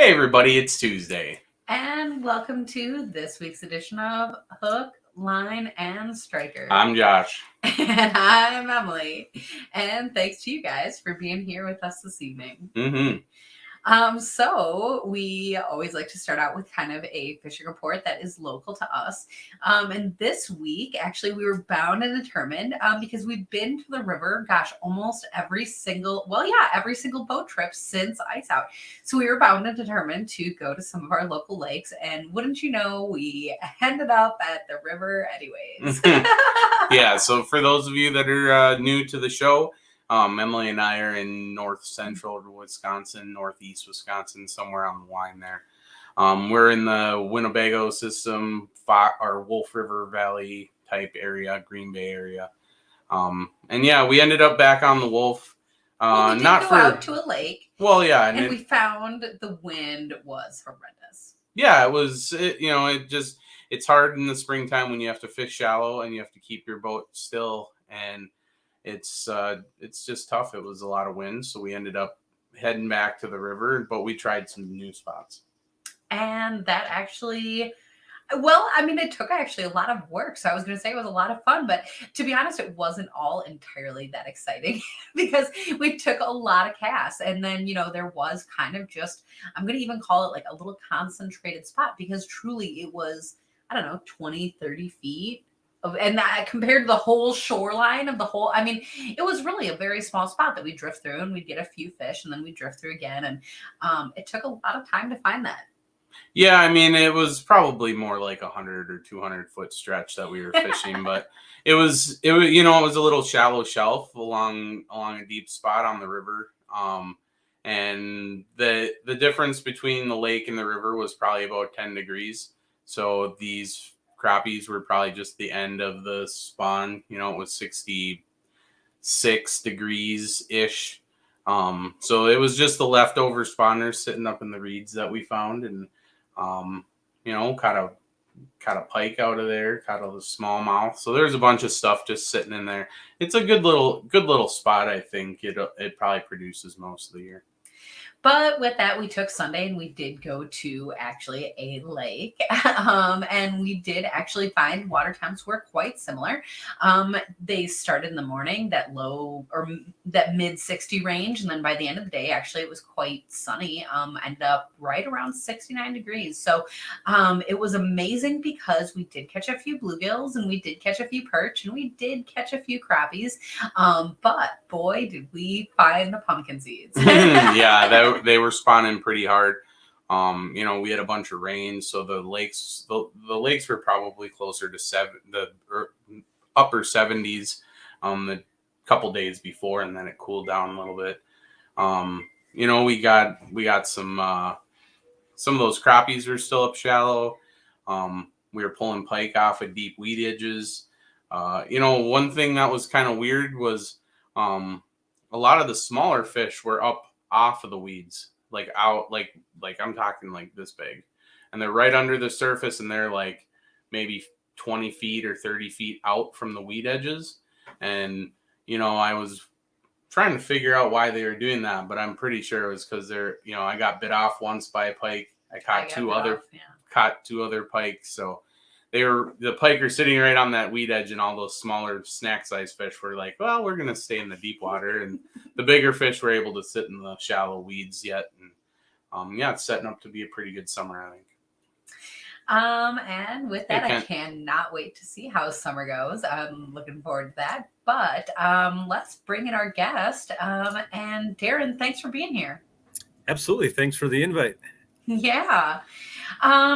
Hey everybody, it's Tuesday. And welcome to this week's edition of Hook, Line, and Striker. I'm Josh. And I'm Emily. And thanks to you guys for being here with us this evening. So we always like to start out with kind of a fishing report that is local to us. And this week, actually, we were bound and determined because we've been to the river, almost every single boat trip since Ice Out. So we were bound and determined to go to some of our local lakes. And wouldn't you know, we ended up at the river anyways. Yeah, so for those of you that are new to the show, Emily and I are in north central Wisconsin, northeast Wisconsin, somewhere on the line there. We're in the Winnebago system, or Wolf River Valley type area, Green Bay area. And yeah, we ended up back on the Wolf. We did go out to a lake. Well, yeah. And we found the wind was horrendous. Yeah, it's hard in the springtime when you have to fish shallow and you have to keep your boat still, and it's just tough. It was a lot of wind, so we ended up heading back to the river, but we tried some new spots. And that actually, it took actually a lot of work. So I was going to say it was a lot of fun, but to be honest, it wasn't all entirely that exciting because we took a lot of casts. And then, there was kind of just, I'm going to even call it like a little concentrated spot because truly it was, 20, 30 feet. And that compared to the whole shoreline of the whole, it was really a very small spot that we drift through and we'd get a few fish and then we'd drift through again. And it took a lot of time to find that. Yeah, it was probably more like 100 or 200 foot stretch that we were fishing, but it was a little shallow shelf along a deep spot on the river. And the difference between the lake and the river was probably about 10 degrees. So these crappies were probably just the end of the spawn. It was 66 degrees ish. So it was just the leftover spawners sitting up in the reeds that we found, and caught a pike out of there, caught a smallmouth. So there's a bunch of stuff just sitting in there. It's a good little spot. I think it probably produces most of the year. But with that, we took Sunday and we did go to actually a lake. And we did actually find water temps were quite similar. They started in the morning, that low or that mid 60 range. And then by the end of the day, actually, it was quite sunny. Ended up right around 69 degrees. So it was amazing because we did catch a few bluegills and we did catch a few perch and we did catch a few crappies. But boy, did we find the pumpkin seeds. Yeah, they were spawning pretty hard. We had a bunch of rain, so the lakes were probably closer to the upper 70s the couple days before, and then it cooled down a little bit. We got some of those crappies were still up shallow. We were pulling pike off of deep weed edges. One thing that was kind of weird was a lot of the smaller fish were up off of the weeds, like out, like I'm talking like this big, and they're right under the surface, and they're like maybe 20 feet or 30 feet out from the weed edges. And I was trying to figure out why they were doing that, but I'm pretty sure it was because I got bit off once by a pike. I caught two other pikes, so the pike are sitting right on that weed edge, and all those smaller snack size fish were like, well, we're going to stay in the deep water. And the bigger fish were able to sit in the shallow weeds yet. And it's setting up to be a pretty good summer, I think. And with that, I cannot wait to see how summer goes. I'm looking forward to that. But let's bring in our guest. And Darren, thanks for being here. Absolutely. Thanks for the invite. Yeah.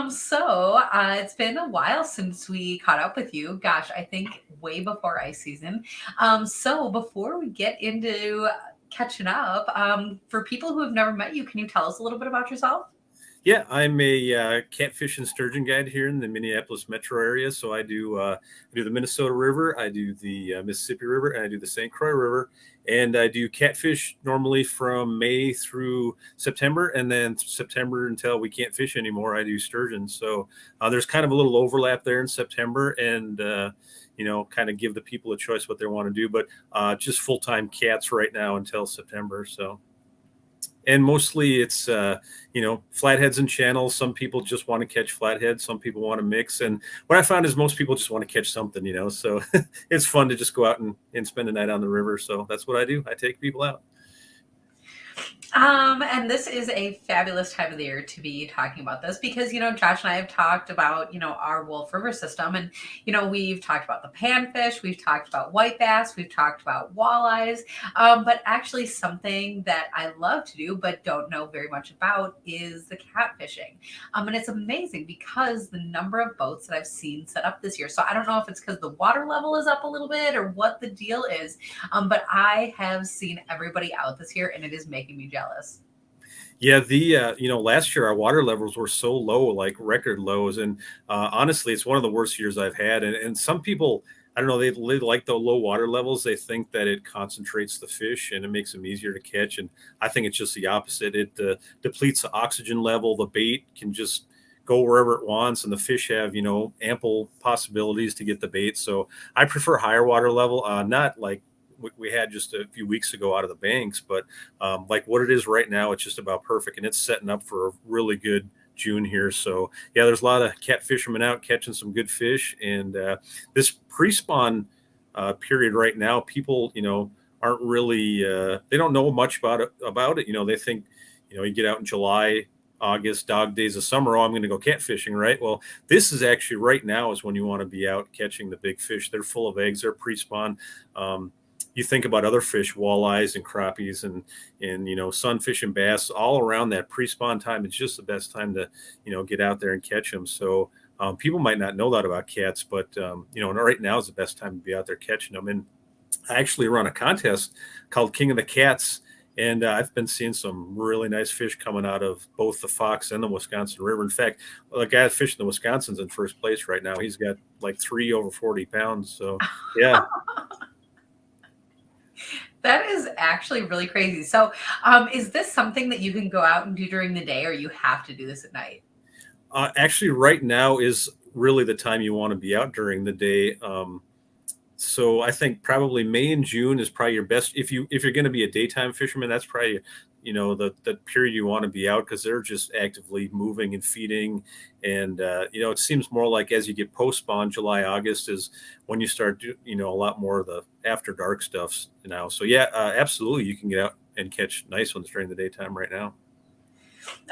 So it's been a while since we caught up with you. Gosh, I think way before ice season. So before we get into catching up, for people who have never met you, can you tell us a little bit about yourself? Yeah, I'm a catfish and sturgeon guide here in the Minneapolis metro area. So I do the Minnesota River, I do the Mississippi River, and I do the St. Croix River. And I do catfish normally from May through September, and then September until we can't fish anymore, I do sturgeon. So there's kind of a little overlap there in September, and kind of give the people a choice what they want to do. But just full-time cats right now until September. So. and mostly it's flatheads and channels. Some people just want to catch flatheads, some people want to mix, and what I found is most people just want to catch something, so it's fun to just go out and spend a night on the river. So that's what I do. I take people out. And this is a fabulous time of the year to be talking about this because, Josh and I have talked about, our Wolf River system. And, we've talked about the panfish, we've talked about white bass, we've talked about walleyes. But actually something that I love to do, but don't know very much about is the catfishing. And it's amazing because the number of boats that I've seen set up this year. So I don't know if it's because the water level is up a little bit or what the deal is. But I have seen everybody out this year and it is making me jealous. Yeah, the last year our water levels were so low, like record lows, and honestly, it's one of the worst years I've had. And some people, I don't know, they like the low water levels. They think that it concentrates the fish and it makes them easier to catch. And I think it's just the opposite. It depletes the oxygen level. The bait can just go wherever it wants, and the fish have ample possibilities to get the bait. So I prefer higher water level, not like we had just a few weeks ago out of the banks, but like what it is right now, it's just about perfect, and it's setting up for a really good June here. So yeah, there's a lot of cat fishermen out catching some good fish, and this pre-spawn period right now, people aren't really they don't know much about it. They think you get out in July, August, dog days of summer. Oh, I'm going to go catfishing, right? Well, this is actually right now is when you want to be out catching the big fish. They're full of eggs. They're pre-spawn. You think about other fish, walleyes and crappies and sunfish and bass all around that pre-spawn time. It's just the best time to get out there and catch them. So people might not know that about cats, but right now is the best time to be out there catching them. And I actually run a contest called King of the Cats, and I've been seeing some really nice fish coming out of both the Fox and the Wisconsin River. In fact, the guy fishing the Wisconsin's in first place right now. He's got like 3 over 40 pounds. So yeah. That is actually really crazy. So, is this something that you can go out and do during the day, or you have to do this at night? Actually, right now is really the time you want to be out during the day. So I think probably May and June is probably your best. If you're going to be a daytime fisherman, that's probably the period you want to be out, because they're just actively moving and feeding. And it seems more like as you get post spawn, July, August is when you start a lot more of the after dark stuff now. So yeah, absolutely, you can get out and catch nice ones during the daytime right now.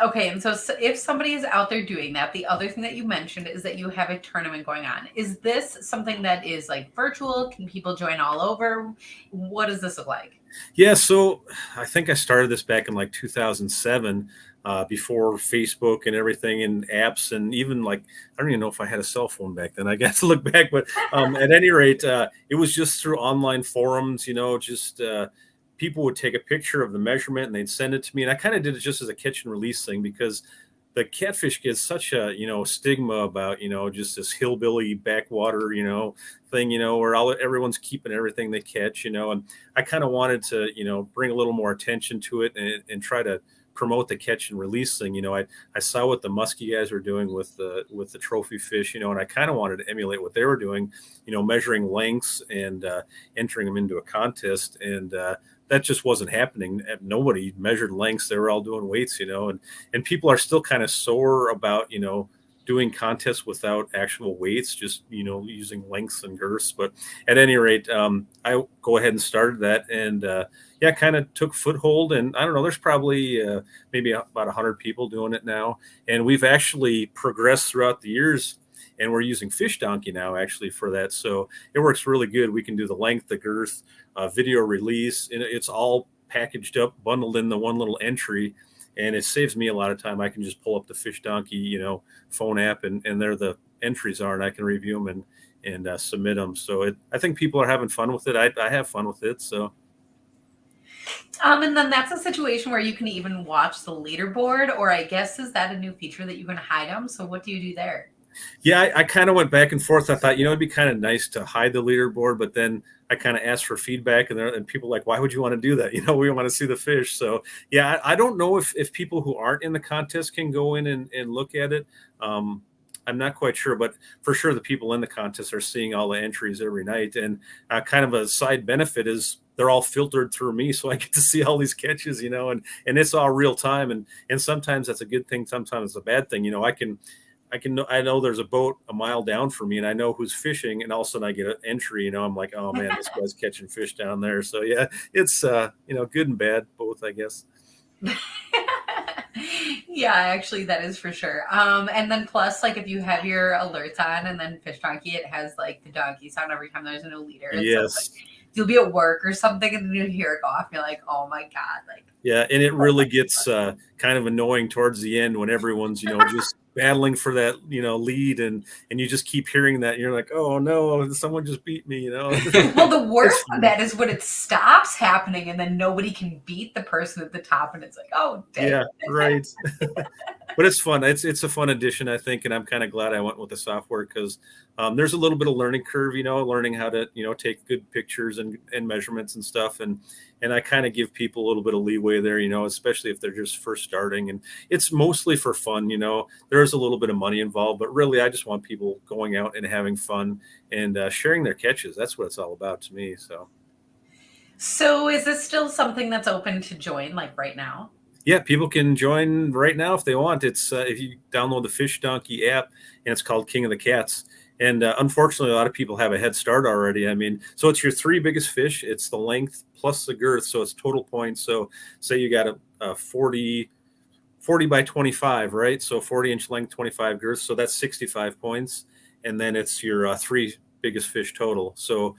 Okay, and so if somebody is out there doing that, the other thing that you mentioned is that you have a tournament going on. Is this something that is like virtual? Can people join all over? What does this look like? Yeah, so I think I started this back in like 2007, before Facebook and everything and apps, and even like I don't even know if I had a cell phone back then. I got to look back, but at any rate, it was just through online forums. Just people would take a picture of the measurement and they'd send it to me, and I kind of did it just as a catch and release thing, because the catfish gets such a stigma about just this hillbilly backwater thing, where everyone's keeping everything they catch, and I kind of wanted to bring a little more attention to it, and try to promote the catch and release thing. I saw what the muskie guys were doing with the trophy fish, and I kind of wanted to emulate what they were doing, measuring lengths and entering them into a contest, and that just wasn't happening. Nobody measured lengths. They were all doing weights, and people are still kind of sore about, doing contests without actual weights, just, using lengths and girths. But at any rate, I go ahead and started that, and yeah, kind of took foothold. And I don't know, there's probably maybe about 100 people doing it now. And we've actually progressed throughout the years, and we're using Fish Donkey now actually for that. So it works really good. We can do the length, the girth, video release, and it's all packaged up, bundled in the one little entry, and it saves me a lot of time. I can just pull up the Fish Donkey, phone app, and there the entries are, and I can review them and submit them. So I think people are having fun with it. I have fun with it. So. And then that's a situation where you can even watch the leaderboard, or I guess, is that a new feature that you can hide them? So what do you do there? Yeah, I kind of went back and forth. I thought, it'd be kind of nice to hide the leaderboard, but then I kind of asked for feedback, and people were like, why would you want to do that? We want to see the fish. So yeah, I don't know if people who aren't in the contest can go in and look at it. I'm not quite sure, but for sure the people in the contest are seeing all the entries every night. And kind of a side benefit is they're all filtered through me, so I get to see all these catches, and it's all real time, and sometimes that's a good thing, sometimes it's a bad thing. I know there's a boat a mile down from me, and I know who's fishing, and all of a sudden I get an entry. I'm like, oh man, this guy's catching fish down there. So yeah, it's good and bad both, I guess. Yeah, actually, that is for sure. And then plus, like, if you have your alerts on, and then Fish Donkey, it has like the donkey sound every time there's a new leader. And yes. So, like, you'll be at work or something, and then you hear it go off. And you're like, oh my god, like. Yeah, and it really gets kind of annoying towards the end when everyone's just battling for that lead, and you just keep hearing that, and you're like, oh no, someone just beat me. Well, the worst of that is when it stops happening, and then nobody can beat the person at the top, and it's like, oh dang. Yeah, right. But it's fun. It's a fun addition, I think, and I'm kind of glad I went with the software because there's a little bit of learning curve, learning how to take good pictures and measurements and stuff, and I kind of give people a little bit of leeway there, especially if they're just first starting, and it's mostly for fun. There's a little bit of money involved, but really I just want people going out and having fun and sharing their catches. That's what it's all about to me. So is this still something that's open to join, like right now? Yeah, people can join right now if they want. It's if you download the Fish Donkey app, and it's called King of the Cats. And unfortunately, a lot of people have a head start already. I mean, so it's your three biggest fish. It's the length plus the girth, so it's total points. So say you got a 40 by 25, right? So 40-inch length, 25 girth. So that's 65 points. And then it's your three biggest fish total. So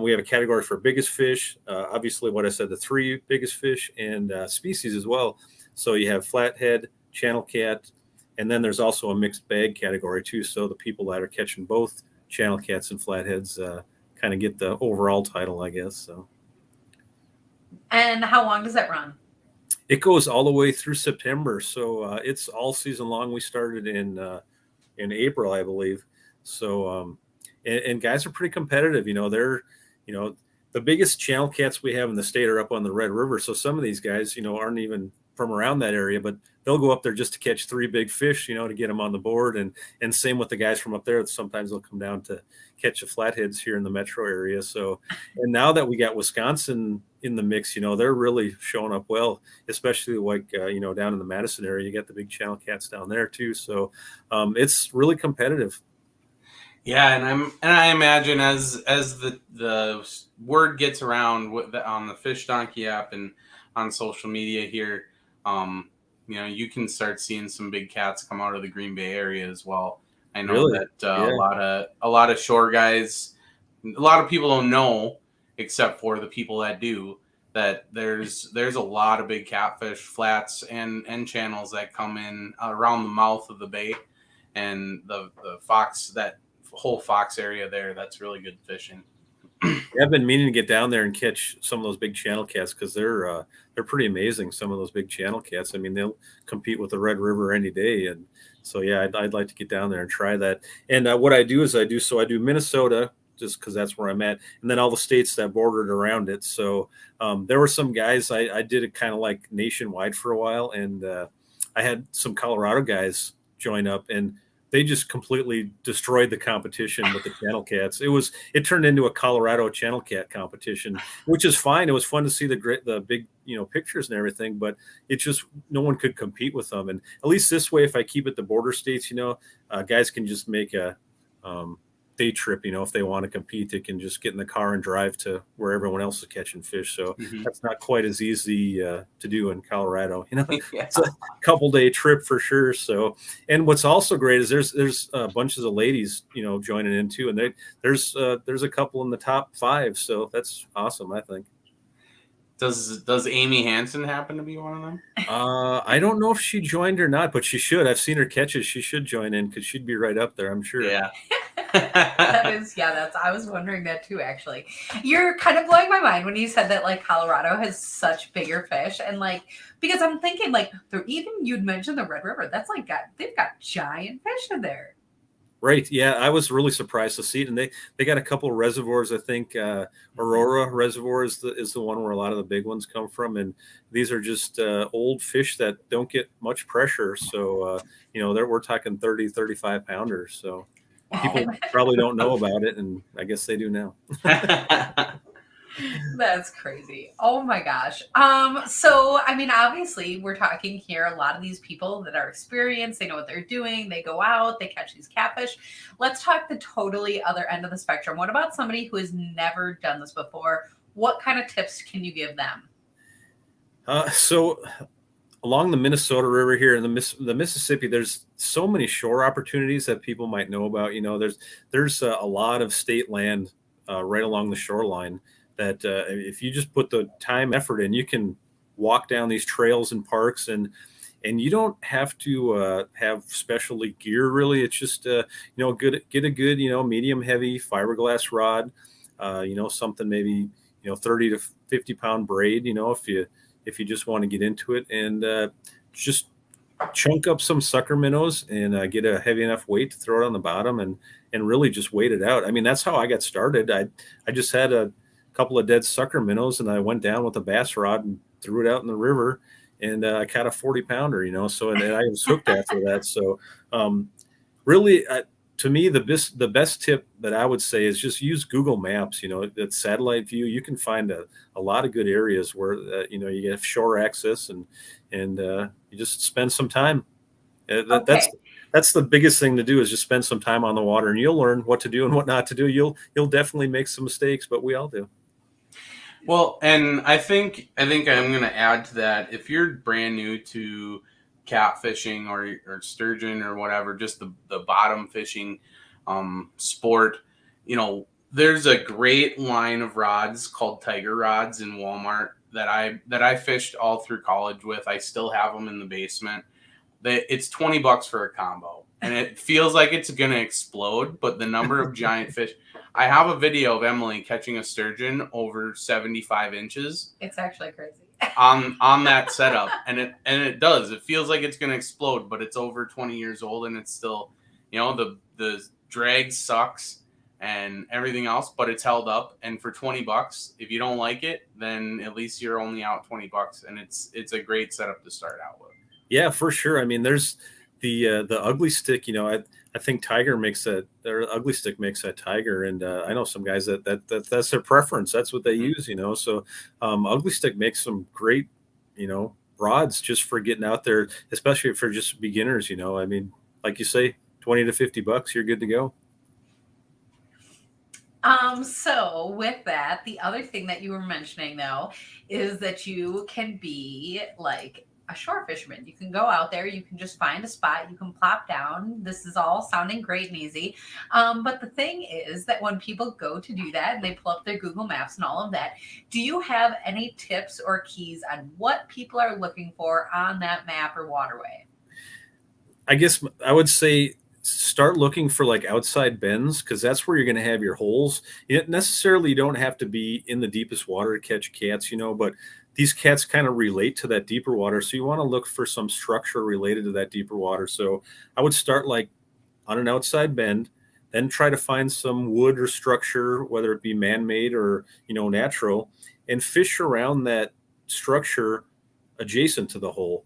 we have a category for biggest fish. Obviously, what I said, the three biggest fish and species as well. So you have flathead, channel cat, and then there's also a mixed bag category too. So the people that are catching both channel cats and flatheads kind of get the overall title, I guess. So. And how long does that run? It goes all the way through September. So it's all season long. We started in April, I believe. So and guys are pretty competitive. They're the biggest channel cats we have in the state are up on the Red River. So some of these guys, aren't even from around that area, but they'll go up there just to catch three big fish, to get them on the board. And same with the guys from up there. Sometimes they'll come down to catch the flatheads here in the metro area. So, and now that we got Wisconsin in the mix, they're really showing up well, especially like, down in the Madison area, you got the big channel cats down there too. So it's really competitive. Yeah, and I imagine as the word gets around on the Fish Donkey app and on social media here, you can start seeing some big cats come out of the Green Bay area as well. I know Really? that a lot of shore guys, a lot of people don't know, except for the people that do, that there's a lot of big catfish, flats and channels that come in around the mouth of the bay, and the Fox, that whole Fox area there, that's really good fishing. I've been meaning to get down there and catch some of those big channel cats because they're pretty amazing. Some of those big channel cats. I mean, they'll compete with the Red River any day. And so, yeah, I'd like to get down there and try that. And what I do is I do Minnesota just because that's where I'm at, and then all the states that bordered around it. So there were some guys I did it kind of like nationwide for a while, and I had some Colorado guys join up, and they just completely destroyed the competition with the channel cats. It turned into a Colorado channel cat competition, which is fine. It was fun to see the big, pictures and everything, but it just, no one could compete with them. And at least this way, if I keep it the border states, guys can just make a day trip, if they want to compete, they can just get in the car and drive to where everyone else is catching fish. So that's not quite as easy to do in Colorado. Yeah. It's a couple day trip for sure. So, and what's also great is there's bunches of ladies, joining in too, and there's a couple in the top 5. So that's awesome, I think. Does Amy Hansen happen to be one of them? I don't know if she joined or not, but she should. I've seen her catches. She should join in because she'd be right up there, I'm sure. Yeah. I was wondering that too, actually. You're kind of blowing my mind when you said that, like, Colorado has such bigger fish, and like, because I'm thinking, like, you'd mentioned the Red River. That's like they've got giant fish in there. Right. Yeah, I was really surprised to see it, and they got a couple of reservoirs. I think Aurora Reservoir is the one where a lot of the big ones come from, and these are just old fish that don't get much pressure. So we're talking 30, 35 pounders. So people probably don't know about it, and I guess they do now. That's crazy. Oh my gosh. So I mean, obviously, we're talking here a lot of these people that are experienced, they know what they're doing, they go out, they catch these catfish. Let's talk the totally other end of the spectrum. What about somebody who has never done this before? What kind of tips can you give them? So along the Minnesota River here in the Mississippi, there's so many shore opportunities that people might know about. There's a lot of state land right along the shoreline that if you just put the time effort in, you can walk down these trails and parks, and you don't have to have specialty gear really. It's just get a good medium heavy fiberglass rod, something maybe 30 to 50 pound braid, if you just want to get into it, and just chunk up some sucker minnows and get a heavy enough weight to throw it on the bottom, and really just wait it out. I mean, that's how I got started. I just had a couple of dead sucker minnows, and I went down with a bass rod and threw it out in the river, and I caught a 40 pounder, so, and I was hooked after that. So really, to me, the best tip that I would say is just use Google Maps. That satellite view, you can find a lot of good areas where you get shore access, and you just spend some time. Okay. That's the biggest thing to do, is just spend some time on the water, and you'll learn what to do and what not to do. You'll definitely make some mistakes, but we all do. Well, and I think I'm going to add to that. If you're brand new to catfishing or sturgeon or whatever, just the bottom fishing sport, there's a great line of rods called Tiger rods in Walmart that I fished all through college with. I still have them in the basement. It's $20 for a combo, and it feels like it's going to explode, but the number of giant fish. I have a video of Emily catching a sturgeon over 75 inches It's actually crazy. on that setup, and it does. It feels like it's going to explode, but it's over 20 years old, and it's still, the drag sucks and everything else, but it's held up. And for $20, if you don't like it, then at least you're only out $20, and it's a great setup to start out with. Yeah, for sure. I mean, there's the ugly stick. I think Tiger makes that. Their ugly stick makes that Tiger, and I know some guys that's their preference. That's what they use. So ugly stick makes some great rods just for getting out there, especially for just beginners. I mean, like you say, 20 to $50, you're good to go. So with that, the other thing that you were mentioning though is that you can be like a shore fisherman. You can go out there, you can just find a spot, you can plop down. This is all sounding great and easy. But the thing is that when people go to do that, they pull up their Google Maps and all of that. Do you have any tips or keys on what people are looking for on that map or waterway? I guess I would say start looking for like outside bends, because that's where you're going to have your holes. You don't have to be in the deepest water to catch cats, but these cats kind of relate to that deeper water. So you want to look for some structure related to that deeper water. So I would start like on an outside bend, then try to find some wood or structure, whether it be man-made or, natural, and fish around that structure adjacent to the hole.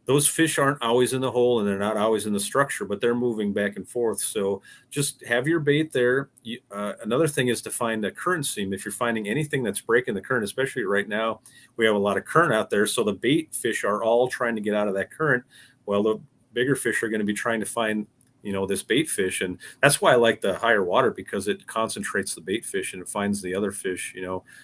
Those fish aren't always in the hole, and they're not always in the structure, but they're moving back and forth. So just have your bait there. Another thing is to find a current seam. If you're finding anything that's breaking the current, especially right now, we have a lot of current out there. So the bait fish are all trying to get out of that current. Well, the bigger fish are going to be trying to find, this bait fish. And that's why I like the higher water, because it concentrates the bait fish and it finds the other fish,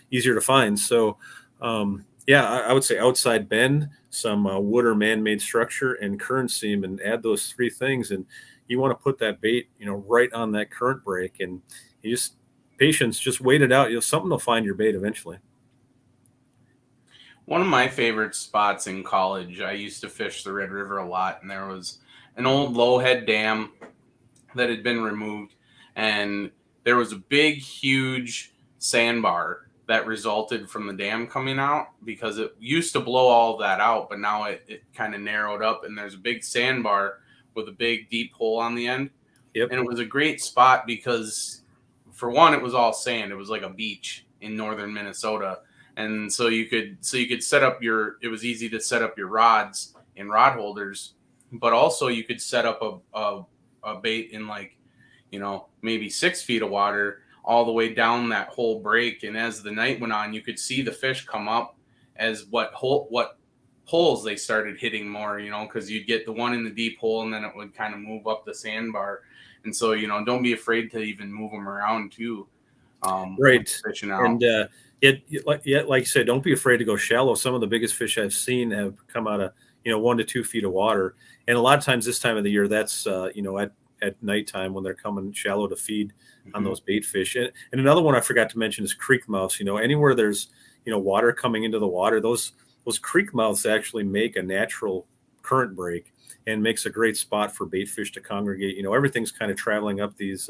easier to find. So, yeah, I would say outside bend, some wood or man-made structure, and current seam, and add those three things. And you want to put that bait, right on that current break, and you just wait it out. Something will find your bait eventually. One of my favorite spots in college, I used to fish the Red River a lot, and there was an old lowhead dam that had been removed, and there was a big, huge sandbar that resulted from the dam coming out, because it used to blow all of that out, but now it kind of narrowed up, and there's a big sandbar with a big, deep hole on the end. Yep. And it was a great spot because, for one, it was all sand. It was like a beach in northern Minnesota. And so you could set up it was easy to set up your rods in rod holders, but also you could set up a bait in, like, maybe 6 feet of water all the way down that whole break. And as the night went on, you could see the fish come up as what holes they started hitting more, because you'd get the one in the deep hole and then it would kind of move up the sandbar. And so, don't be afraid to even move them around too. Right. Fishing out. And like you said, don't be afraid to go shallow. Some of the biggest fish I've seen have come out of 1 to 2 feet of water, and a lot of times this time of the year, that's at nighttime when they're coming shallow to feed on those bait fish. And another one I forgot to mention is creek mouths. Anywhere there's water coming into the water, those creek mouths actually make a natural current break and makes a great spot for bait fish to congregate. Everything's kind of traveling up these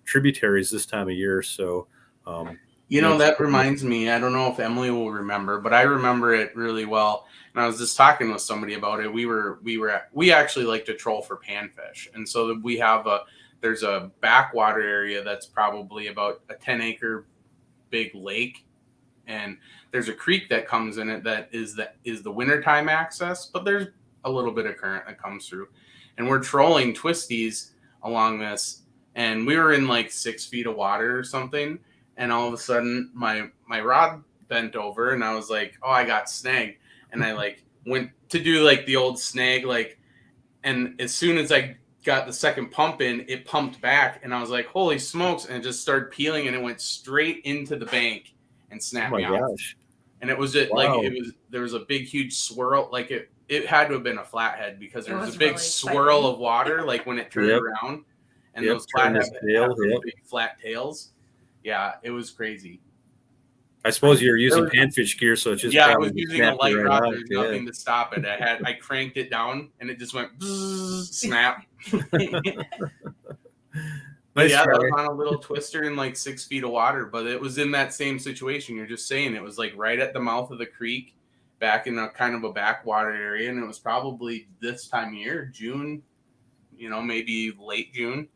tributaries this time of year, so. That reminds me, I don't know if Emily will remember, but I remember it really well. And I was just talking with somebody about it. We actually like to troll for panfish. And so there's a backwater area that's probably about a 10-acre big lake. And there's a creek that comes in it that is the wintertime access, but there's a little bit of current that comes through. And we're trolling twisties along this. And we were in like 6 feet of water or something. And all of a sudden, my rod bent over, and I was like, "Oh, I got snagged." And I went to do the old snag, and as soon as I got the second pump in, it pumped back, and I was like, "Holy smokes!" And it just started peeling, and it went straight into the bank and snapped me off. Gosh. And it was there was a big, huge swirl, it had to have been a flathead because there was a big really swirl of water, when it turned around, and those flatheads have big flat tails. Yeah, it was crazy. I suppose you're using panfish gear, so it's just I was using a light rod. There's nothing to stop it. I cranked it down, and it just went snap. That was on a little twister in 6 feet of water, but it was in that same situation. You're just saying it was right at the mouth of the creek, back in a kind of a backwater area, and it was probably this time of year, June, maybe late June.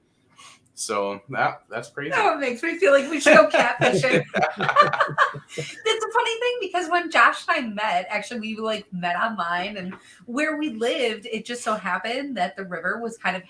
So that's crazy. No, it makes me feel like we should go catfishing. It's a funny thing because when Josh and I met, actually we met online, and where we lived, it just so happened that the river was kind of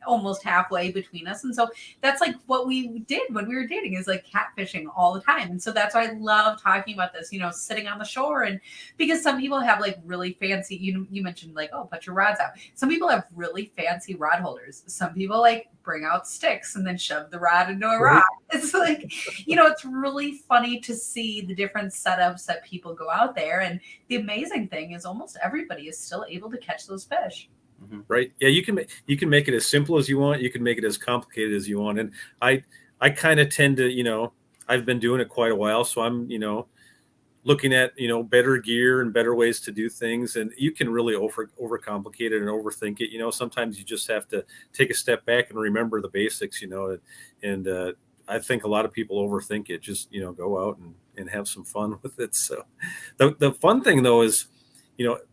almost halfway between us. And so that's what we did when we were dating, is catfishing all the time. And so that's why I love talking about this, sitting on the shore. And because some people have really fancy, you mentioned put your rods out. Some people have really fancy rod holders. Some people bring out sticks and then shove the rod into a rock. It's it's really funny to see the different setups that people go out there. And the amazing thing is almost everybody is still able to catch those fish. Right. Yeah, you can make it as simple as you want. You can make it as complicated as you want. And I kind of tend to, I've been doing it quite a while, so I'm, looking at, better gear and better ways to do things. And you can really overcomplicate it and overthink it. Sometimes you just have to take a step back and remember the basics, and I think a lot of people overthink it. Just, go out and have some fun with it. So the fun thing though is,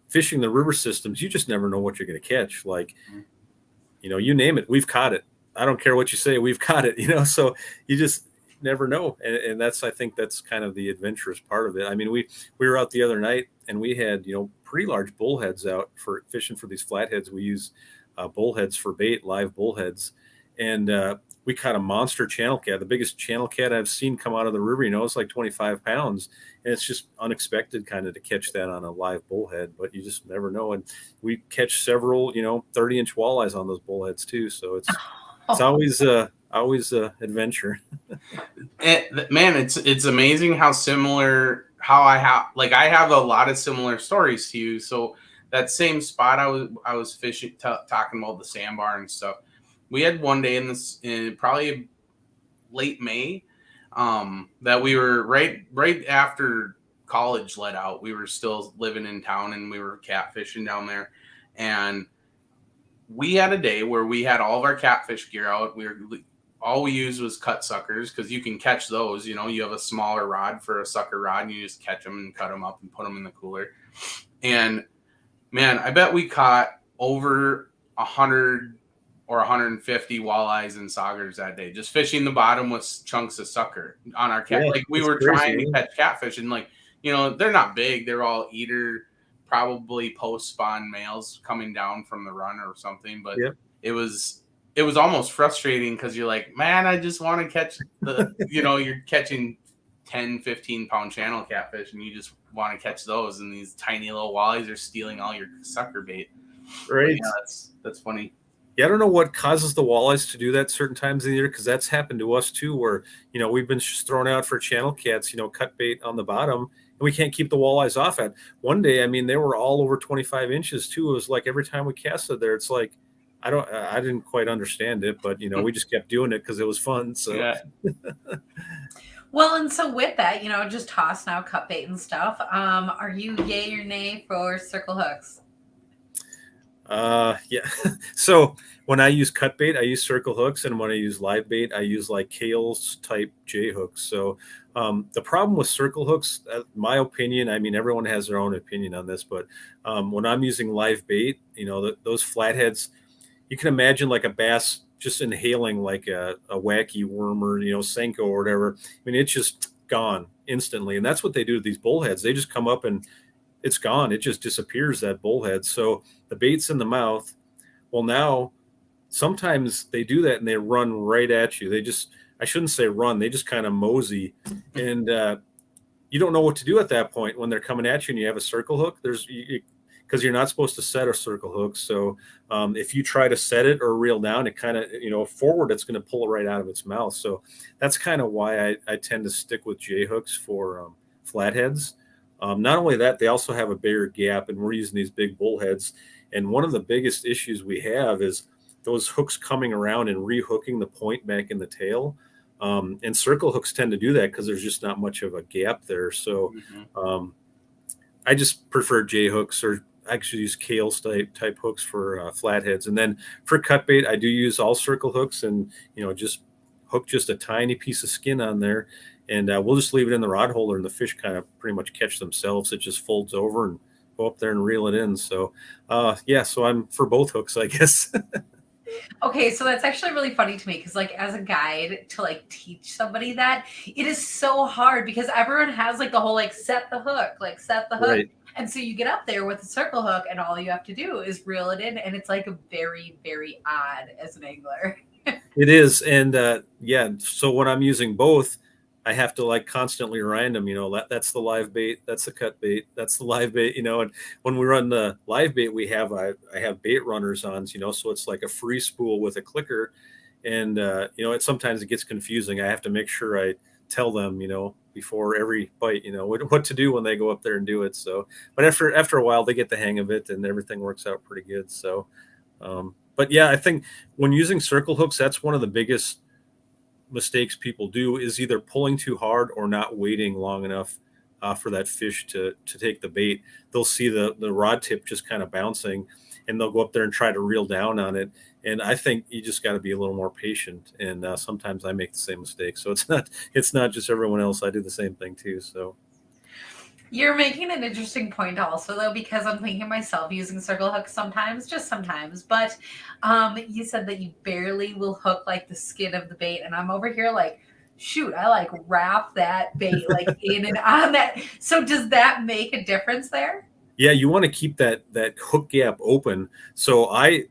fishing the river systems, you just never know what you're going to catch. You name it, we've caught it. I don't care what you say, we've caught it, so you just never know. And I think that's kind of the adventurous part of it. I mean, we were out the other night and we had, pretty large bullheads out for fishing for these flatheads. We use bullheads for bait, live bullheads. And we caught a monster channel cat, the biggest channel cat I've seen come out of the river. It's 25 pounds. And it's just unexpected kind of to catch that on a live bullhead, but you just never know. And we catch several, 30-inch walleyes on those bullheads too. So it's always adventure. Man, it's amazing how similar, I have a lot of similar stories to you. So that same spot I was fishing, talking about the sandbar and stuff. We had one day in probably late May, that we were right after college let out. We were still living in town and we were catfishing down there. And we had a day where we had all of our catfish gear out. All we used was cut suckers, because you can catch those. You have a smaller rod for a sucker rod, and you just catch them and cut them up and put them in the cooler. And man, I bet we caught over 100 or 150 walleyes and saugers that day, just fishing the bottom with chunks of sucker on our cat. Yeah, we were trying to catch catfish, and they're not big. They're all eater, probably post spawn males coming down from the run or something. But it was it was almost frustrating because you're like, man, I just want to catch you're catching 10, 15 pound channel catfish and you just want to catch those. And these tiny little walleyes are stealing all your sucker bait. Right. But yeah, that's funny. Yeah, I don't know what causes the walleyes to do that certain times of the year, because that's happened to us too, where, we've been thrown out for channel cats, cut bait on the bottom, and we can't keep the walleyes off at. One day, I mean, they were all over 25 inches too. It was like every time we casted there, it's like, I didn't quite understand it, but, we just kept doing it because it was fun. So, Yeah. Well, and so with that, just toss now, cut bait and stuff. Are you yay or nay for circle hooks? Yeah. So when I use cut bait, I use circle hooks, and when I use live bait, I use like Kale's type J hooks. So the problem with circle hooks, my opinion, I mean, everyone has their own opinion on this, but when I'm using live bait, those flatheads, you can imagine like a bass just inhaling like a wacky worm or Senko or whatever. I mean, it's just gone instantly, and that's what they do to these bullheads. They just come up and it's gone. It just disappears, that bullhead. So the bait's in the mouth. Well, now sometimes they do that and they run right at you. I shouldn't say run, they just kind of mosey. And you don't know what to do at that point when they're coming at you and you have a circle hook. Because you're not supposed to set a circle hook. So if you try to set it or reel down, it kind of, forward, it's going to pull it right out of its mouth. So that's kind of why I tend to stick with J hooks for flatheads. Not only that, they also have a bigger gap, and we're using these big bullheads. And one of the biggest issues we have is those hooks coming around and rehooking the point back in the tail. And circle hooks tend to do that because there's just not much of a gap there. So I just prefer J hooks, or actually use Kale's type hooks for flatheads. And then for cut bait, I do use all circle hooks, and just hook just a tiny piece of skin on there. And we'll just leave it in the rod holder, and the fish kind of pretty much catch themselves. It just folds over and go up there and reel it in. So, so I'm for both hooks, I guess. Okay, so that's actually really funny to me because, like, as a guide to like teach somebody that, it is so hard because everyone has like the whole set the hook, Right. and so you get up there with a circle hook, and all you have to do is reel it in, and it's like very, very odd as an angler. It is. And so when I'm using both, I have to like constantly remind them, that's the live bait, that's the cut bait, that's the live bait, and when we run the live bait, I have bait runners on, so it's like a free spool with a clicker. And, sometimes it gets confusing. I have to make sure I tell them, before every bite, what to do when they go up there and do it. So, but after a while, they get the hang of it and everything works out pretty good. So, but yeah, I think when using circle hooks, that's one of the biggest mistakes people do, is either pulling too hard or not waiting long enough for that fish to take the bait. They'll see the rod tip just kind of bouncing, and they'll go up there and try to reel down on it. And I think you just got to be a little more patient. And sometimes I make the same mistake. So it's not just everyone else. I do the same thing too. So. You're making an interesting point also, though, because I'm thinking myself using circle hooks sometimes, just sometimes. But you said that you barely will hook like the skin of the bait, and I'm over here like, shoot, I like wrap that bait like in and on that. So does that make a difference there? Yeah, you want to keep that hook gap open. So I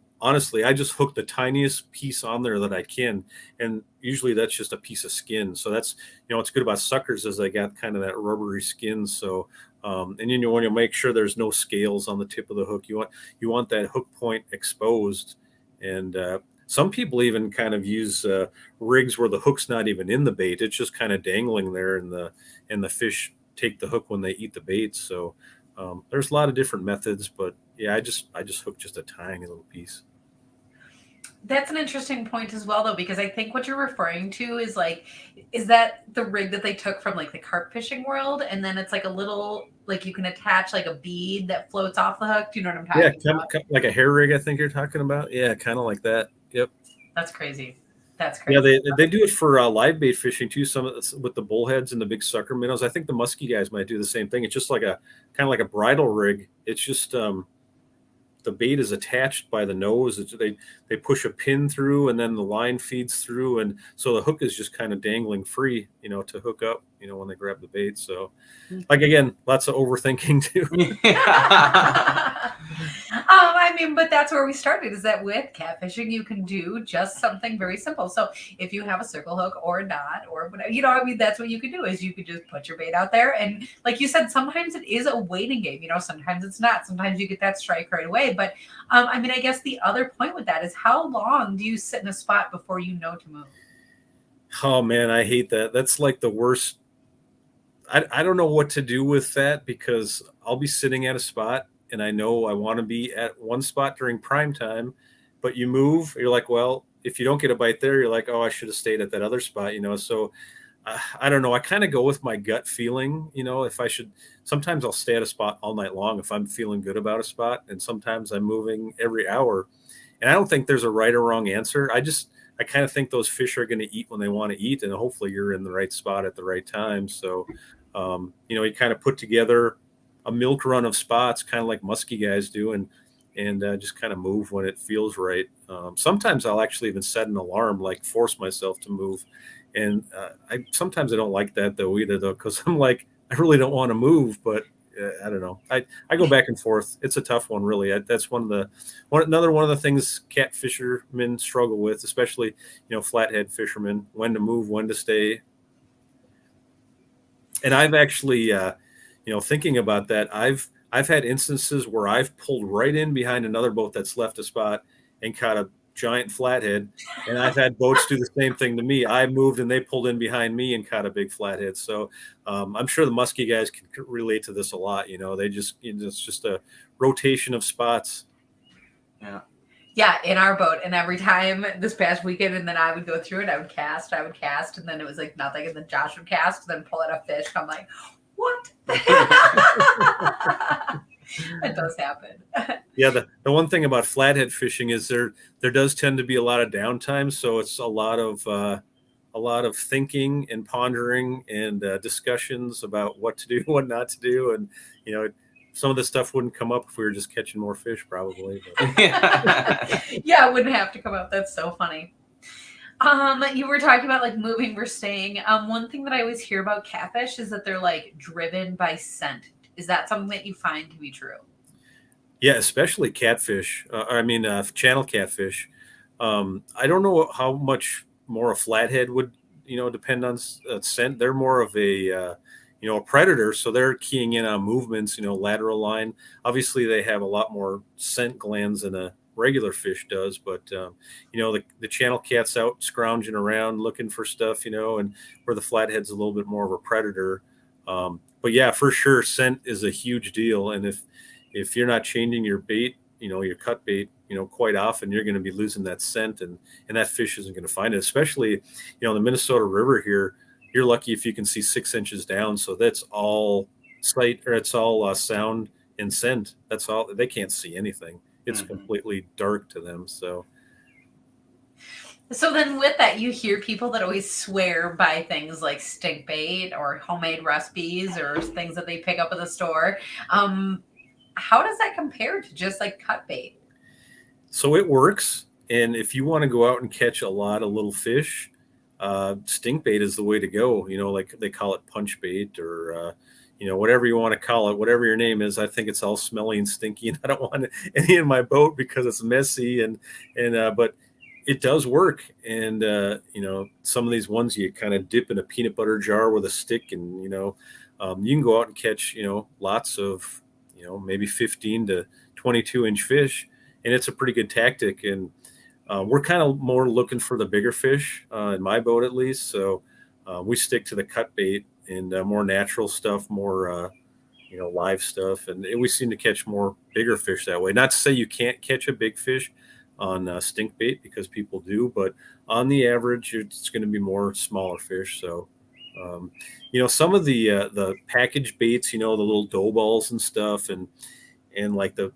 just hook the tiniest piece on there that I can, and usually that's just a piece of skin. So that's what's good about suckers is they got kind of that rubbery skin. So and you want to make sure there's no scales on the tip of the hook. You want that hook point exposed. And some people even kind of use rigs where the hook's not even in the bait; it's just kind of dangling there, and the fish take the hook when they eat the bait. So there's a lot of different methods, but yeah, I just hook just a tiny little piece. That's an interesting point as well, though, because I think what you're referring to is that the rig that they took from like the carp fishing world, and then it's like a little, like you can attach like a bead that floats off the hook. Do you know what I'm talking about? Yeah, like a hair rig, I think you're talking about. Yeah, kind of like that. Yep. That's crazy. That's crazy. Yeah, they do it for live bait fishing too. Some with the bullheads and the big sucker minnows. I think the muskie guys might do the same thing. It's just like kind of like a bridle rig. It's just the bait is attached by the nose. They push a pin through, and then the line feeds through, and so the hook is just kind of dangling free, to hook up, when they grab the bait. So, like, again, lots of overthinking too. I mean, but that's where we started, is that with catfishing, you can do just something very simple. So if you have a circle hook or a knot or whatever, I mean, that's what you could do, is you could just put your bait out there. And like you said, sometimes it is a waiting game, sometimes it's not. Sometimes you get that strike right away. But I mean, I guess the other point with that is, how long do you sit in a spot before you know to move? Oh man, I hate that. That's like the worst. I don't know what to do with that, because I'll be sitting at a spot and I know I want to be at one spot during prime time, but you move, you're like, well, if you don't get a bite there, you're like, oh, I should have stayed at that other spot, So I don't know. I kind of go with my gut feeling, if I should. Sometimes I'll stay at a spot all night long if I'm feeling good about a spot, and sometimes I'm moving every hour. And I don't think there's a right or wrong answer. I kind of think those fish are going to eat when they want to eat, and hopefully you're in the right spot at the right time. So, you kind of put together a milk run of spots, kind of like musky guys do, and just kind of move when it feels right. Sometimes I'll actually even set an alarm, like force myself to move. And sometimes I don't like that though either, though, because I'm like, I really don't want to move, but I don't know. I go back and forth. It's a tough one, really. That's another one of the things cat fishermen struggle with, especially flathead fishermen: when to move, when to stay. And I've actually, thinking about that, I've had instances where I've pulled right in behind another boat that's left a spot and caught a giant flathead, and I've had boats do the same thing to me. I moved and they pulled in behind me and caught a big flathead. So I'm sure the muskie guys can relate to this a lot. They just it's just a rotation of spots. Yeah, in our boat. And every time this past weekend, and then I would go through it, I would cast, and then it was like nothing. And then Josh would cast, then pull out a fish. I'm like, what? It does happen. Yeah, the one thing about flathead fishing is there does tend to be a lot of downtime. So it's a lot of thinking and pondering and discussions about what to do, what not to do. And, some of this stuff wouldn't come up if we were just catching more fish, probably. Yeah, it wouldn't have to come up. That's so funny. You were talking about like moving versus staying. One thing that I always hear about catfish is that they're like driven by scent. Is that something that you find to be true? Yeah, especially catfish. Channel catfish. I don't know how much more a flathead would, depend on scent. They're more of a predator, so they're keying in on movements, lateral line. Obviously, they have a lot more scent glands than a regular fish does, but the channel cat's out scrounging around looking for stuff, and where the flathead's a little bit more of a predator. But yeah, for sure, scent is a huge deal, and if you're not changing your bait, your cut bait, quite often you're going to be losing that scent, and that fish isn't going to find it. Especially, the Minnesota River here, you're lucky if you can see 6 inches down. So that's all sight, or it's all sound and scent. That's all. They can't see anything. It's completely dark to them. So then with that, you hear people that always swear by things like stink bait or homemade recipes or things that they pick up at the store. How does that compare to just like cut bait? So it works. And if you want to go out and catch a lot of little fish, stink bait is the way to go. Like they call it punch bait, or whatever you want to call it, whatever your name is. I think it's all smelly and stinky, and I don't want any in my boat because it's messy. But it does work. And some of these ones you kind of dip in a peanut butter jar with a stick, and you can go out and catch lots of maybe 15 to 22-inch fish, and it's a pretty good tactic. And we're kind of more looking for the bigger fish in my boat, at least. So we stick to the cut bait and more natural stuff, more live stuff, and we seem to catch more bigger fish that way. Not to say you can't catch a big fish on stink bait, because people do, but on the average, it's going to be more smaller fish. So some of the packaged baits, the little dough balls and stuff, and like the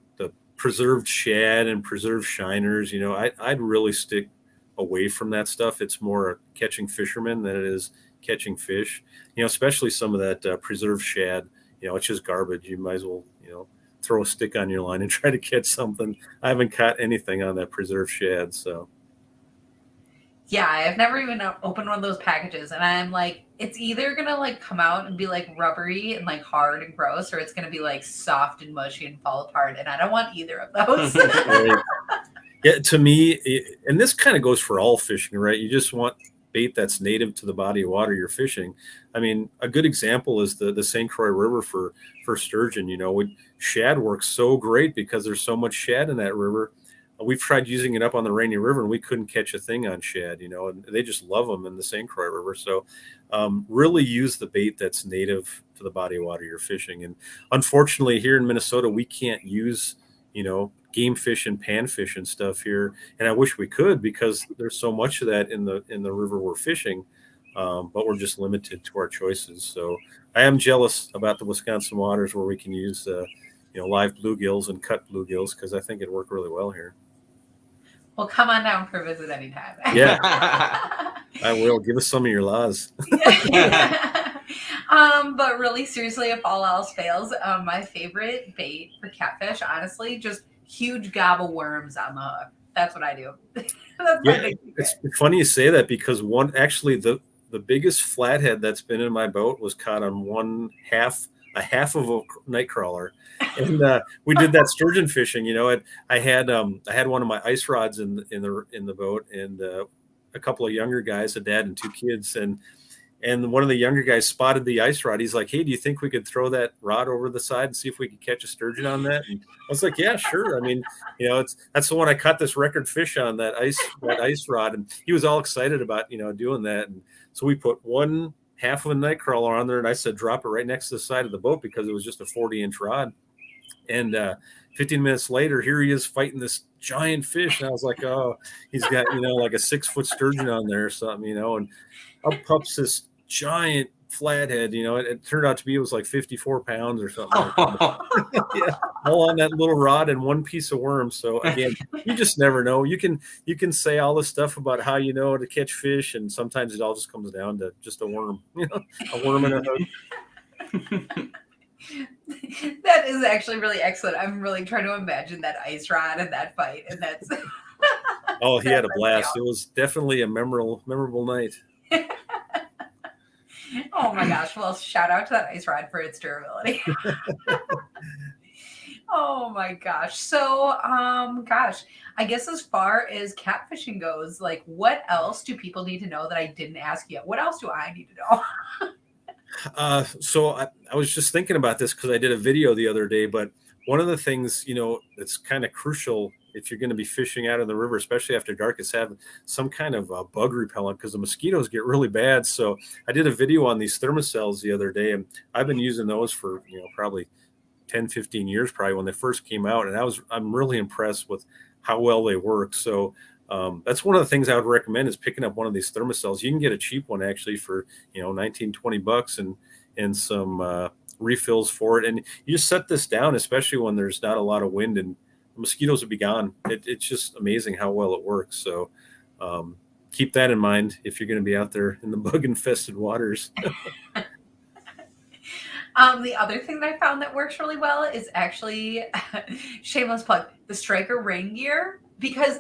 preserved shad and preserved shiners, I'd really stick away from that stuff. It's more catching fishermen than it is catching fish. Especially some of that preserved shad. It's just garbage. You might as well throw a stick on your line and try to catch something. I haven't caught anything on that preserved shad. So Yeah, I've never even opened one of those packages, and I'm like, it's either gonna like come out and be like rubbery and like hard and gross, or it's gonna be like soft and mushy and fall apart, and I don't want either of those. Right. Yeah, to me, and this kind of goes for all fishing, right? You just want bait that's native to the body of water you're fishing. I mean, a good example is the St. Croix River for sturgeon. Shad works so great because there's so much shad in that river. We've tried using it up on the Rainy River, and we couldn't catch a thing on shad. And they just love them in the St. Croix River. So, really use the bait that's native to the body of water you're fishing. And unfortunately, here in Minnesota, we can't use game fish and panfish and stuff here, and I wish we could because there's so much of that in the river we're fishing, but we're just limited to our choices. So I am jealous about the Wisconsin waters where we can use live bluegills and cut bluegills, because I think it worked really well here. Well, come on down for a visit anytime. Yeah, I will. Give us some of your laws. But really, seriously, if all else fails, my favorite bait for catfish, honestly, just huge gobble worms on the hook. That's what I do. That's my big secret. It's funny you say that, because the biggest flathead that's been in my boat was caught on a half of a night crawler, and we did that sturgeon fishing. I had one of my ice rods in the boat, and a couple of younger guys, a dad and two kids, and one of the younger guys spotted the ice rod. He's like, "Hey, do you think we could throw that rod over the side and see if we could catch a sturgeon on that?" And I was like, "Yeah, sure." I mean, that's the one I caught this record fish on, that ice rod, and he was all excited about doing that. And so we put one half of a night crawler on there, and I said, "Drop it right next to the side of the boat," because it was just a 40-inch rod. And 15 minutes later, here he is fighting this giant fish, and I was like, "Oh, he's got like a 6-foot sturgeon on there or something," and up pops this giant flathead. It turned out to be, it was like 54 pounds or something like that. Yeah, all on that little rod and one piece of worm. So again, you just never know. You can say all this stuff about how to catch fish, and sometimes it all just comes down to just a worm. A worm and a hook. That is actually really excellent. I'm really trying to imagine that ice rod and that fight, and that's. Oh, he had a blast. It was definitely a memorable night. Oh my gosh. Well, shout out to that ice rod for its durability. Oh my gosh. So, gosh, I guess as far as catfishing goes, like, what else do people need to know that I didn't ask yet? What else do I need to know? So I was just thinking about this because I did a video the other day, but one of the things, that's kind of crucial if you're going to be fishing out in the river, especially after dark, is have some kind of bug repellent, because the mosquitoes get really bad. So I did a video on these thermocells the other day, and I've been using those for, probably 10, 15 years, probably when they first came out. And I'm really impressed with how well they work. So that's one of the things I would recommend, is picking up one of these thermocells. You can get a cheap one actually for, 19, 20 bucks, and some refills for it. And you just set this down, especially when there's not a lot of wind, and the mosquitoes will be gone. It's just amazing how well it works. So keep that in mind if you're going to be out there in the bug infested waters. The other thing that I found that works really well is actually, shameless plug, the Striker rain gear. Because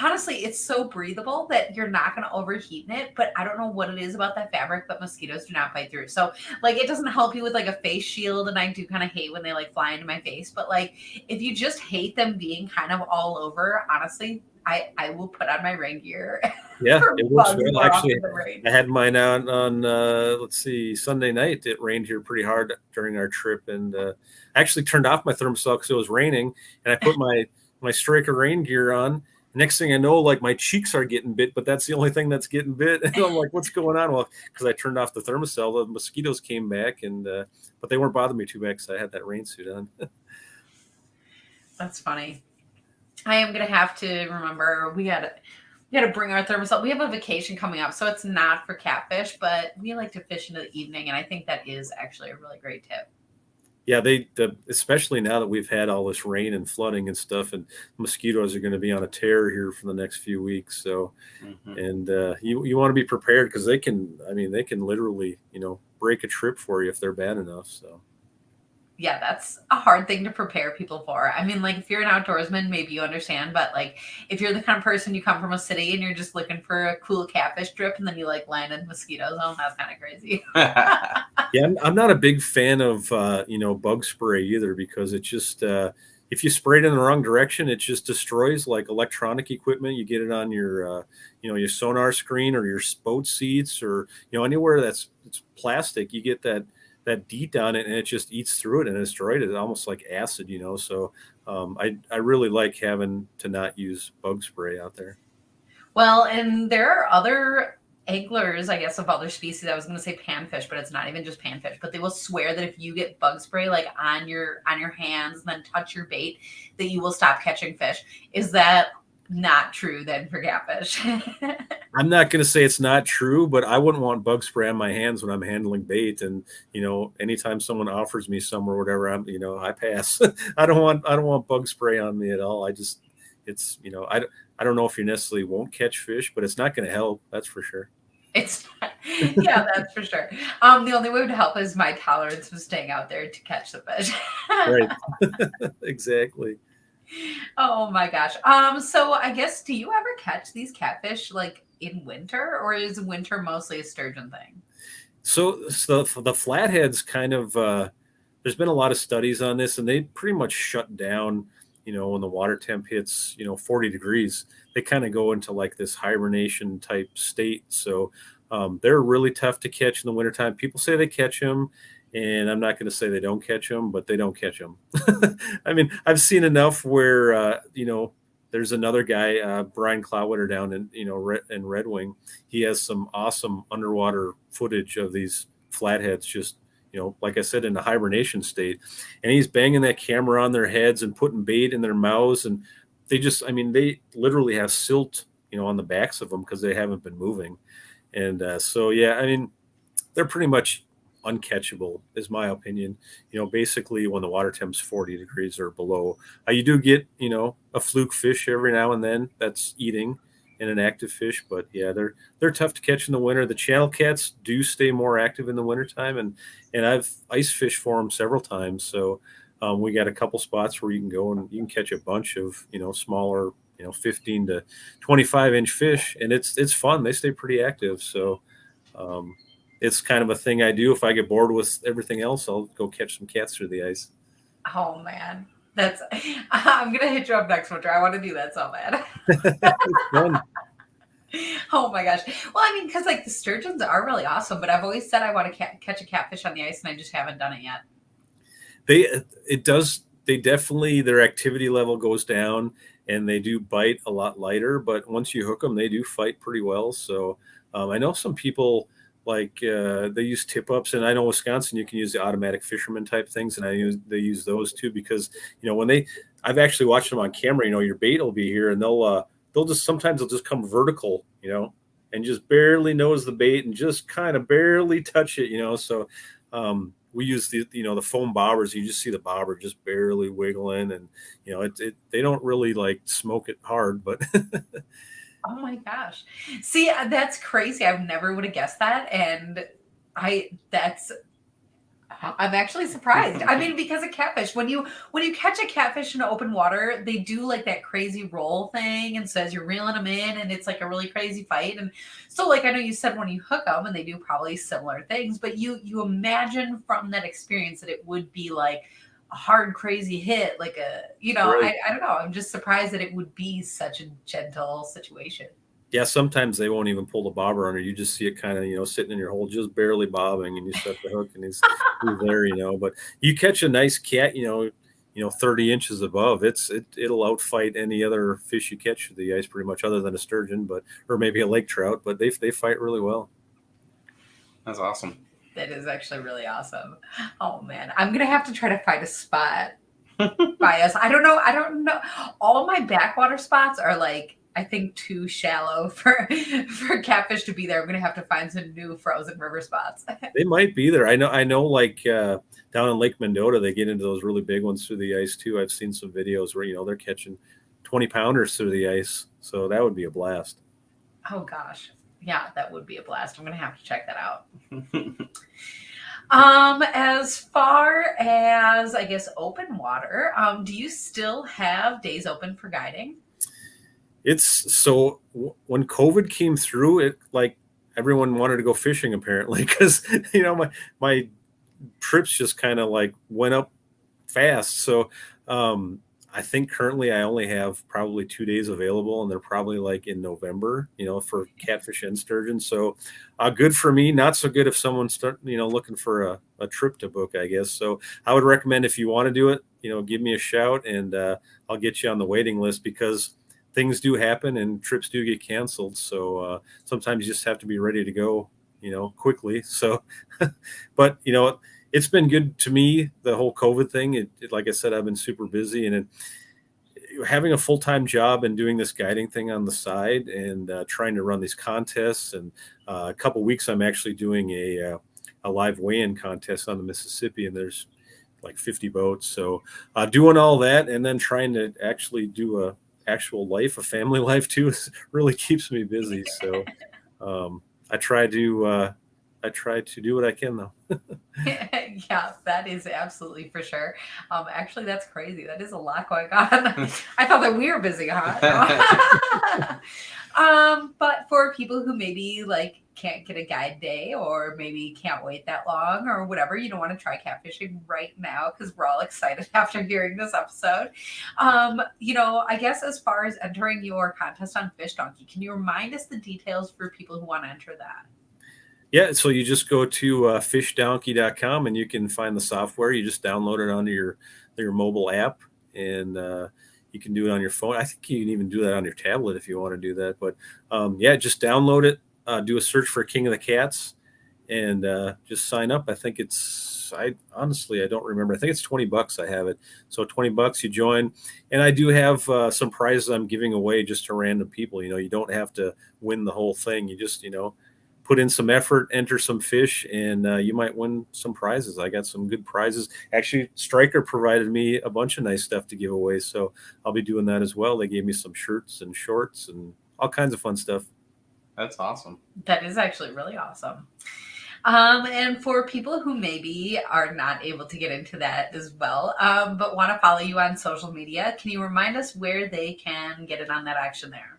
honestly, it's so breathable that you're not going to overheat in it. But I don't know what it is about that fabric, but mosquitoes do not bite through. So like, it doesn't help you with like a face shield. And I do kind of hate when they like fly into my face. But like, if you just hate them being kind of all over, honestly, I will put on my rain gear. Yeah, it works well. Actually, rain. I had mine out on, Sunday night. It rained here pretty hard during our trip. And I actually turned off my thermostat because it was raining. And I put my Striker rain gear on. Next thing I know, like, my cheeks are getting bit, but that's the only thing that's getting bit. And I'm like, what's going on? Well, because I turned off the thermostat, the mosquitoes came back, and but they weren't bothering me too bad because I had that rain suit on. That's funny. I am gonna have to remember we got to bring our thermostat. We have a vacation coming up, so it's not for catfish, but we like to fish into the evening, and I think that is actually a really great tip. Yeah, especially now that we've had all this rain and flooding and stuff, and mosquitoes are going to be on a tear here for the next few weeks. So, and you want to be prepared, because they can literally, break a trip for you if they're bad enough. So, Yeah, that's a hard thing to prepare people for. I mean, like if you're an outdoorsman, maybe you understand, but like if you're the kind of person you come from a city and you're just looking for a cool catfish trip and then you like land in mosquito zone, that's kind of crazy. Yeah, I'm not a big fan of bug spray either, because it just if you spray it in the wrong direction, it just destroys like electronic equipment. You get it on your your sonar screen or your boat seats, or anywhere that's it's plastic. You get that DEET on it, and it just eats through it and destroyed it. It's almost like acid. So I really like having to not use bug spray out there. Well, and there are other anglers, I guess, of other species. I was going to say panfish, but it's not even just panfish. But they will swear that if you get bug spray like on your hands and then touch your bait, that you will stop catching fish. Is that not true then for catfish? I'm not going to say it's not true, but I wouldn't want bug spray on my hands when I'm handling bait. And anytime someone offers me some or whatever, I pass. I don't want bug spray on me at all. It's I don't know if you necessarily won't catch fish, but it's not going to help. That's for sure. It's yeah, that's for sure. The only way to help is my tolerance of staying out there to catch the fish. Right. Exactly. Oh my gosh. So I guess, do you ever catch these catfish like in winter, or is winter mostly a sturgeon thing? So the flatheads kind of there's been a lot of studies on this, and they pretty much shut down. When the water temp hits 40 degrees, they kind of go into like this hibernation type state. So they're really tough to catch in the wintertime. People say they catch them, and I'm not going to say they don't catch them, but they don't catch them. I mean, I've seen enough where there's another guy, Brian Cloudwater, down in in Red Wing. He has some awesome underwater footage of these flatheads, just like I said, in the hibernation state, and he's banging that camera on their heads and putting bait in their mouths, and they literally have silt on the backs of them because they haven't been moving. And so yeah, I mean, they're pretty much uncatchable, is my opinion. Basically when the water temp's 40 degrees or below, you do get a fluke fish every now and then that's eating in an active fish, but yeah, they're tough to catch in the winter. The channel cats do stay more active in the wintertime, and I've ice fished for them several times. So we got a couple spots where you can go and you can catch a bunch of smaller 15 to 25-inch fish, and it's fun. They stay pretty active. So it's kind of a thing I do. If I get bored with everything else, I'll go catch some cats through the ice. Oh man. That's I'm gonna hit you up next winter. I want to do that so bad. It's fun. Oh my gosh. Well, I mean, because like the sturgeons are really awesome, but I've always said I want to catch a catfish on the ice, and I just haven't done it yet. They definitely, their activity level goes down, and they do bite a lot lighter, but once you hook them, they do fight pretty well. So I know some people like they use tip ups, and I know Wisconsin, you can use the automatic fisherman type things, and they use those too, because when I've actually watched them on camera. Your bait will be here, and sometimes they'll just come vertical, and just barely nose the bait and just kind of barely touch it. So we use the foam bobbers. You just see the bobber just barely wiggling, and they don't really like smoke it hard, but Oh my gosh. See, that's crazy. I never would have guessed that. And I'm actually surprised. I mean, because of catfish, when you catch a catfish in open water, they do like that crazy roll thing, and says you're reeling them in, and it's like a really crazy fight. And so, like I know you said when you hook them, and they do probably similar things, but you imagine from that experience that it would be like a hard, crazy hit, like Right. I don't know. I'm just surprised that it would be such a gentle situation. Yeah, sometimes they won't even pull the bobber under. You just see it kind of, sitting in your hole, just barely bobbing, and you set the hook, and he's there. But you catch a nice cat, 30 inches above, it'll outfight any other fish you catch through the ice, pretty much, other than a sturgeon, or maybe a lake trout. But they fight really well. That's awesome. That is actually really awesome. Oh man, I'm gonna have to try to find a spot by us. I don't know. All of my backwater spots are like, I think, too shallow for catfish to be there. I'm gonna have to find some new frozen river spots. They might be there. I know, like down in Lake Mendota, they get into those really big ones through the ice too. I've seen some videos where they're catching 20-pounders through the ice, so that would be a blast. Oh gosh, yeah, that would be a blast. I'm gonna have to check that out. As far as I guess open water, do you still have days open for guiding? It's so when COVID came through, it like everyone wanted to go fishing apparently because my trips just kind of like went up fast. So um, I think currently I only have probably 2 days available, and they're probably like in November, for catfish and sturgeon. So good for me, not so good if someone's looking for a trip to book, I guess. So I would recommend if you want to do it, give me a shout, and I'll get you on the waiting list because things do happen and trips do get canceled. So sometimes you just have to be ready to go, quickly. So, but it's been good to me, the whole COVID thing. Like I said, I've been super busy, and having a full-time job and doing this guiding thing on the side, and trying to run these contests. And a couple weeks, I'm actually doing a live weigh-in contest on the Mississippi, and there's like 50 boats. So doing all that and then trying to actually do a actual life, a family life too, really keeps me busy. So I try to do what I can though. Yeah, that is absolutely for sure. Actually, that's crazy. That is a lot going on. I thought that we were busy, huh? But for people who maybe like can't get a guide day or maybe can't wait that long or whatever, you don't want to try catfishing right now because we're all excited after hearing this episode. I guess as far as entering your contest on Fish Donkey, can you remind us the details for people who want to enter that? Yeah, so you just go to fishdonkey.com and you can find the software. You just download it onto your mobile app, and you can do it on your phone. I think you can even do that on your tablet if you want to do that. But yeah, just download it, do a search for King of the Cats, and just sign up. I think I honestly, I don't remember. I think it's $20. I have it. So $20, you join. And I do have some prizes I'm giving away just to random people. You don't have to win the whole thing. You just, put in some effort, enter some fish, and you might win some prizes. I got some good prizes. Actually, Stryker provided me a bunch of nice stuff to give away, so I'll be doing that as well. They gave me some shirts and shorts and all kinds of fun stuff. That's awesome. That is actually really awesome. And for people who maybe are not able to get into that as well, but want to follow you on social media, can you remind us where they can get in on that action there?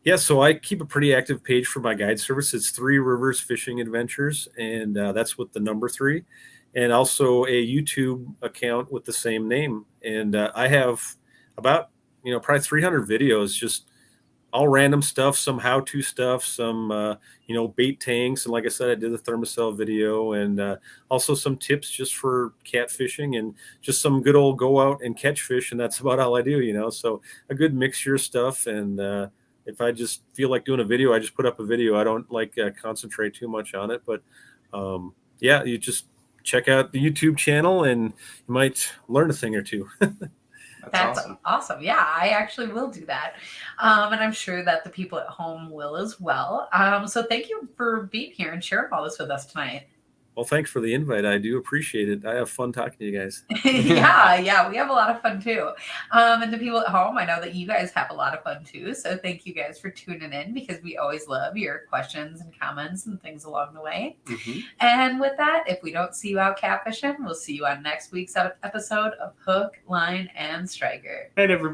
Yeah, so I keep a pretty active page for my guide service. It's 3 Rivers Fishing Adventures, and that's with the number 3, and also a YouTube account with the same name. And I have about probably 300 videos, just all random stuff, some how-to stuff, some bait tanks, and like I said, I did the thermocell video, and also some tips just for catfishing and just some good old go out and catch fish, and that's about all I do. So a good mixture of stuff, and if I just feel like doing a video, I just put up a video. I don't like concentrate too much on it, but yeah, you just check out the YouTube channel and you might learn a thing or two. That's awesome. Yeah, I actually will do that. And I'm sure that the people at home will as well. So thank you for being here and sharing all this with us tonight. Well, thanks for the invite. I do appreciate it. I have fun talking to you guys. Yeah, we have a lot of fun too. And the people at home, I know that you guys have a lot of fun too. So thank you guys for tuning in because we always love your questions and comments and things along the way. Mm-hmm. And with that, if we don't see you out catfishing, we'll see you on next week's episode of Hook, Line, and Striker. Hey, everybody.